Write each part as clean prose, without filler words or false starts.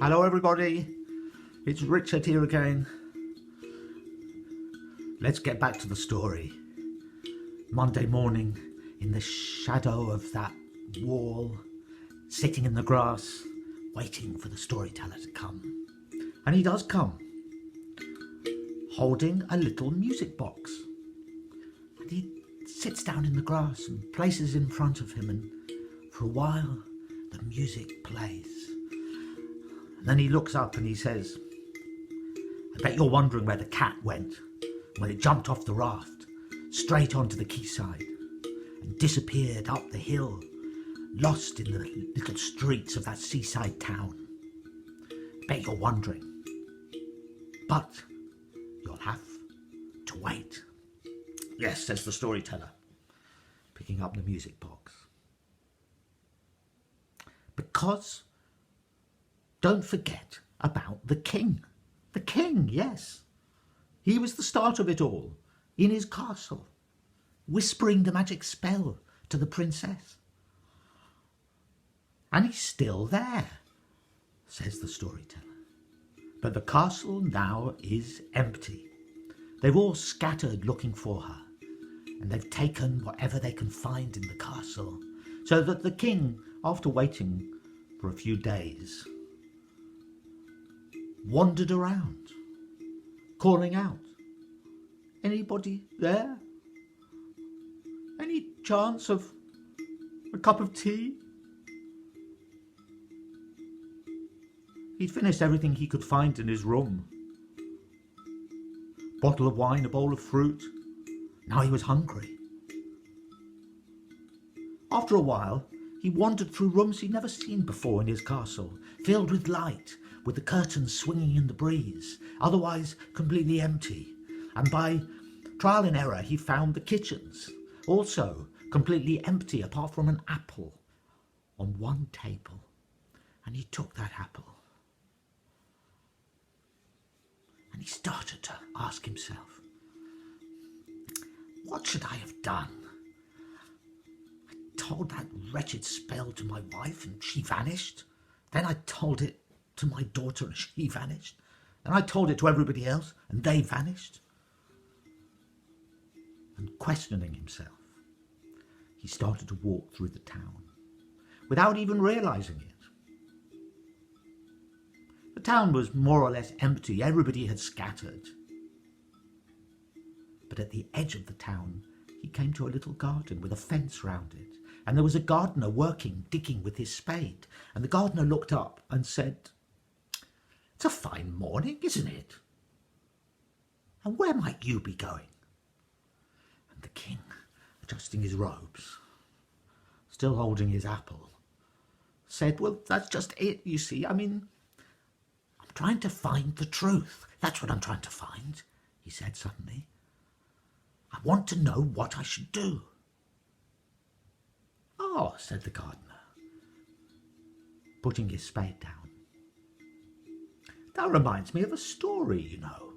Hello everybody, it's Richard here again. Let's get back to the story. Monday morning, in the shadow of that wall, sitting in the grass, waiting for the storyteller to come. And he does come, holding a little music box. And he sits down in the grass and places it in front of him, and for a while the music plays. And then he looks up and he says, I bet you're wondering where the cat went when it jumped off the raft straight onto the quayside and disappeared up the hill, lost in the little streets of that seaside town. Bet you're wondering. But you'll have to wait. Yes, says the storyteller, picking up the music box. Because don't forget about the king. The king, yes. He was the start of it all, in his castle, whispering the magic spell to the princess. And he's still there, says the storyteller. But the castle now is empty. They've all scattered looking for her, and they've taken whatever they can find in the castle, so that the king, after waiting for a few days, wandered around, calling out, anybody there? Any chance of a cup of tea? He'd finished everything he could find in his room. Bottle of wine, a bowl of fruit. Now he was hungry. After a while, he wandered through rooms he'd never seen before in his castle, filled with light, with the curtains swinging in the breeze, otherwise completely empty. And by trial and error, he found the kitchens, also completely empty apart from an apple on one table. And he took that apple. And he started to ask himself, what should I have done? I told that wretched spell to my wife and she vanished. Then I told it to my daughter and she vanished. And I told it to everybody else and they vanished. And questioning himself, he started to walk through the town without even realizing it. The town was more or less empty. Everybody had scattered. But at the edge of the town, he came to a little garden with a fence round it. And there was a gardener working, digging with his spade. And the gardener looked up and said, it's a fine morning, isn't it? And where might you be going? And the king, adjusting his robes, still holding his apple, said, well, that's just it, you see. I mean, I'm trying to find the truth. That's what I'm trying to find, he said suddenly. I want to know what I should do. Oh, said the gardener, putting his spade down. That reminds me of a story, you know.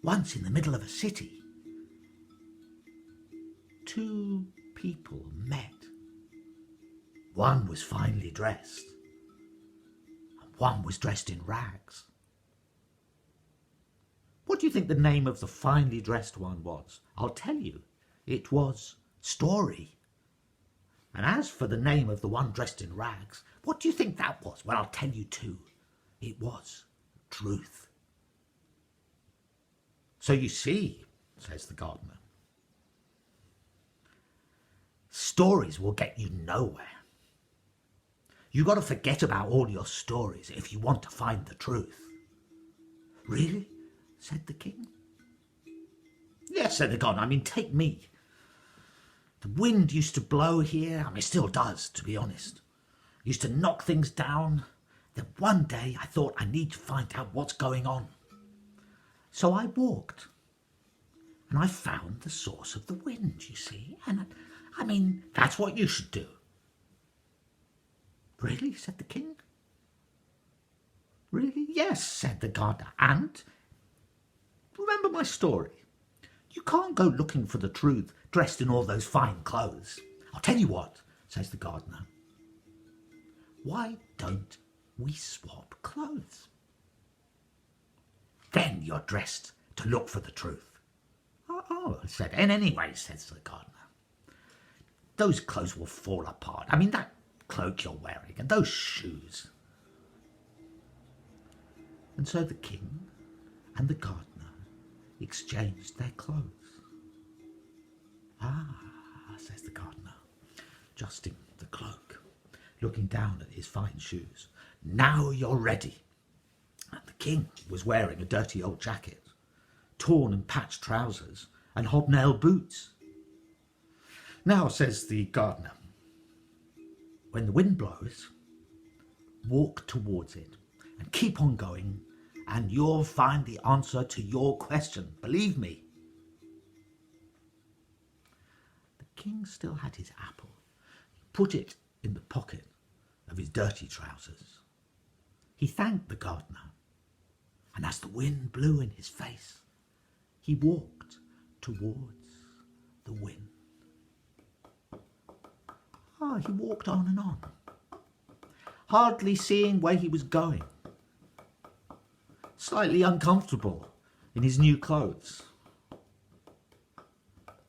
Once in the middle of a city, two people met. One was finely dressed, and one was dressed in rags. What do you think the name of the finely dressed one was? I'll tell you. It was Story. And as for the name of the one dressed in rags, what do you think that was? Well, I'll tell you too. It was Truth. So you see, says the gardener, stories will get you nowhere. You've got to forget about all your stories if you want to find the truth. Really? Said the king. Yes, said the gardener. I mean, take me. The wind used to blow here. I mean, it still does, to be honest. It used to knock things down. Then one day I thought I need to find out what's going on. So I walked. And I found the source of the wind, you see. And I mean, that's what you should do. Really? Said the king. Really? Yes, said the gardener. And remember my story. You can't go looking for the truth dressed in all those fine clothes. I'll tell you what, says the gardener. Why don't we swap clothes? clothes. Then you're dressed to look for the truth. Oh, I said, and anyway, says the gardener, those clothes will fall apart. I mean, that cloak you're wearing and those shoes. And so the king and the gardener exchanged their clothes. Ah, says the gardener, adjusting the cloak, looking down at his fine shoes. Now you're ready. And the king was wearing a dirty old jacket, torn and patched trousers, and hobnail boots. Now, says the gardener, when the wind blows, walk towards it and keep on going, and you'll find the answer to your question. Believe me. The king still had his apple. He put it in the pocket of his dirty trousers. He thanked the gardener, and as the wind blew in his face, he walked towards the wind. He walked on and on, hardly seeing where he was going, slightly uncomfortable in his new clothes.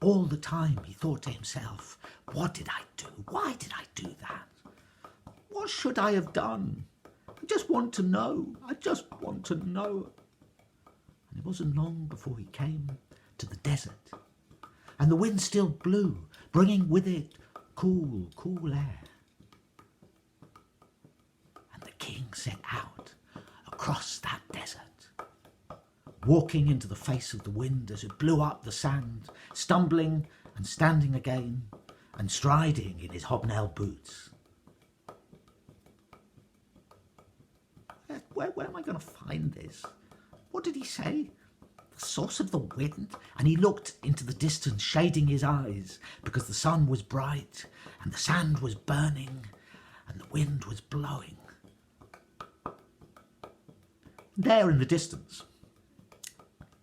All the time he thought to himself, what did I do? Why did I do that? What should I have done? I just want to know. I just want to know. And it wasn't long before he came to the desert, and the wind still blew, bringing with it cool air. And the king set out across that desert, walking into the face of the wind as it blew up the sand, stumbling and standing again, and striding in his hobnail boots. Where am I going to find this? What did he say? The source of the wind? And he looked into the distance, shading his eyes, because the sun was bright, and the sand was burning, and the wind was blowing. There in the distance,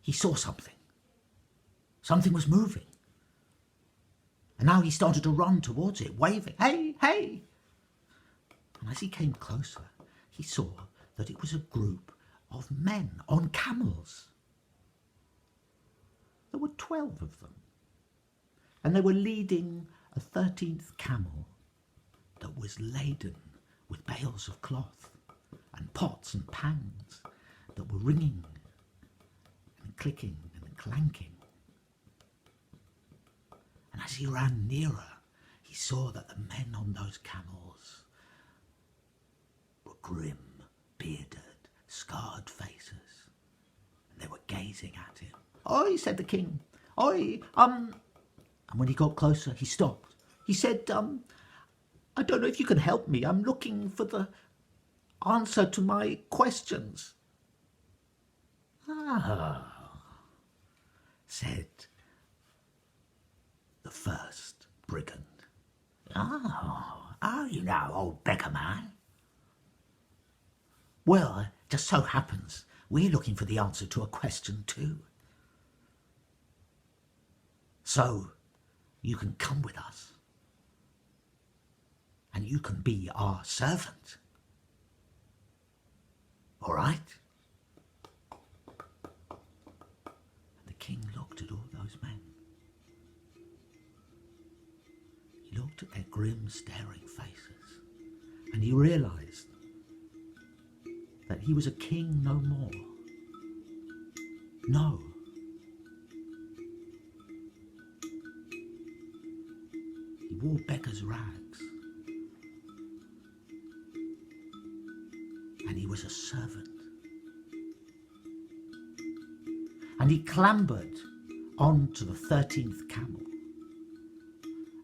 he saw something. Something was moving. And now he started to run towards it, waving, hey, hey! And as he came closer, he saw that it was a group of men on camels. There were 12 of them, and they were leading a 13th camel that was laden with bales of cloth and pots and pans that were ringing and clicking and clanking. And as he ran nearer, he saw that the men on those camels were grim, bearded, scarred faces, and they were gazing at him. "Oi," said the king. "Oi, And when he got closer, he stopped. He said, I don't know if you can help me. I'm looking for the answer to my questions." "Ah," said the first brigand. Oh, you know, old beggar man. Well, it just so happens we're looking for the answer to a question too. So you can come with us, and you can be our servant. All right? And the king looked at all those men. He looked at their grim, staring faces, and he realized that he was a king no more. No. He wore beggar's rags, and he was a servant. And he clambered onto the 13th camel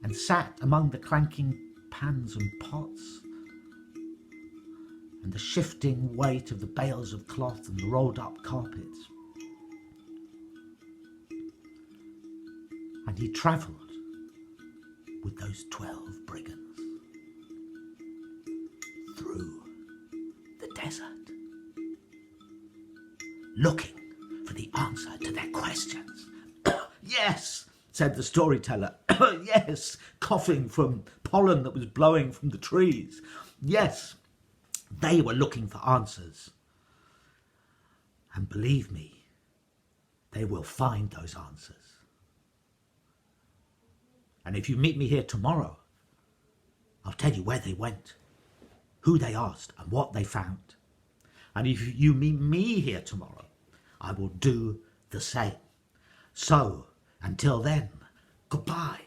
and sat among the clanking pans and pots and the shifting weight of the bales of cloth and the rolled up carpets. And he travelled with those 12 brigands through the desert, looking for the answer to their questions. "Yes," said the storyteller. "Yes," coughing from pollen that was blowing from the trees. "Yes, They were looking for answers. And believe me, they will find those answers. And if you meet me here tomorrow, I'll tell you where they went, who they asked, and what they found. And if you meet me here tomorrow, I will do the same. So, until then, goodbye.